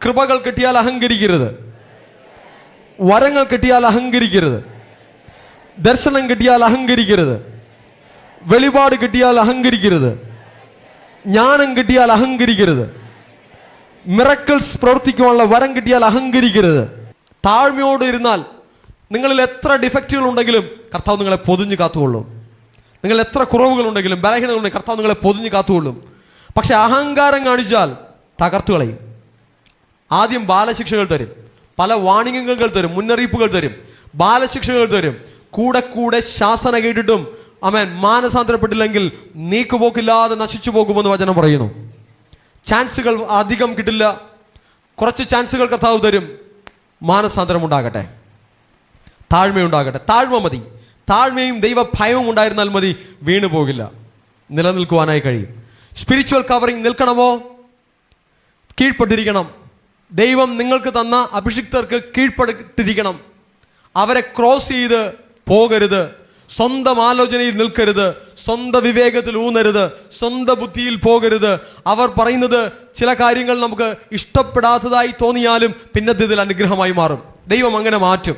കൃപകൾ കിട്ടിയാൽ അഹങ്കരിക്കരുത്, വരങ്ങൾ കിട്ടിയാൽ അഹങ്കരിക്കരുത്, ദർശനം കിട്ടിയാൽ അഹങ്കരിക്കരുത്, വെളിപാട് കിട്ടിയാൽ അഹങ്കരിക്കരുത്, ജ്ഞാനം കിട്ടിയാൽ അഹങ്കരിക്കരുത്, മിറക്കിൾസ് പ്രവർത്തിക്കുവാനുള്ള വരം കിട്ടിയാൽ അഹങ്കരിക്കരുത്. താഴ്മയോട് ഇരുന്നാൽ നിങ്ങളിൽ എത്ര ഡിഫക്റ്റുകൾ ഉണ്ടെങ്കിലും കർത്താവ് നിങ്ങളെ പൊതിഞ്ഞ് കാത്തുകൊള്ളും. നിങ്ങൾ എത്ര കുറവുകളുണ്ടെങ്കിലും ബലഹീനതകളുണ്ടെങ്കിൽ കർത്താവ് നിങ്ങളെ പൊതിഞ്ഞ് കാത്തുകൊള്ളും. പക്ഷെ അഹങ്കാരം കാണിച്ചാൽ തകർത്തു കളയും. ആദ്യം ബാലശിക്ഷകൾ തരും, പല വാണിംഗുകൾ തരും, മുന്നറിയിപ്പുകൾ തരും, ബാലശിക്ഷകൾ തരും. കൂടെ കൂടെ ശാസന കേട്ടിട്ടും ആമേൻ മാനസാന്തരപ്പെട്ടില്ലെങ്കിൽ നീക്കുപോക്കില്ലാതെ നശിച്ചു പോകുമെന്ന് വചനം പറയുന്നു. ചാൻസുകൾ അധികം കിട്ടില്ല, കുറച്ച് ചാൻസുകൾ കർത്താവ് തരും. മാനസാന്തരം ഉണ്ടാകട്ടെ, താഴ്മയുണ്ടാകട്ടെ. താഴ്മ മതി, താഴ്മയും ദൈവ ഭയവും ഉണ്ടായിരുന്നാൽ മതി. വീണു പോകില്ല, നിലനിൽക്കുവാനായി കഴിയും. സ്പിരിച്വൽ കവറിങ് നിൽക്കണമോ? കീഴ്പ്പെട്ടിരിക്കണം. ദൈവം നിങ്ങൾക്ക് തന്ന അഭിഷിക്തർക്ക് കീഴ്പ്പെട്ടിരിക്കണം. അവരെ ക്രോസ് ചെയ്ത് പോകരുത്, സ്വന്തം ആലോചനയിൽ നിൽക്കരുത്, സ്വന്തം വിവേകത്തിൽ ഊന്നരുത്, സ്വന്തം ബുദ്ധിയിൽ പോകരുത്. അവർ പറയുന്നത് ചില കാര്യങ്ങൾ നമുക്ക് ഇഷ്ടപ്പെടാത്തതായി തോന്നിയാലും പിന്നത്തെ ഇതിൽ അനുഗ്രഹമായി മാറും. ദൈവം അങ്ങനെ മാറ്റും.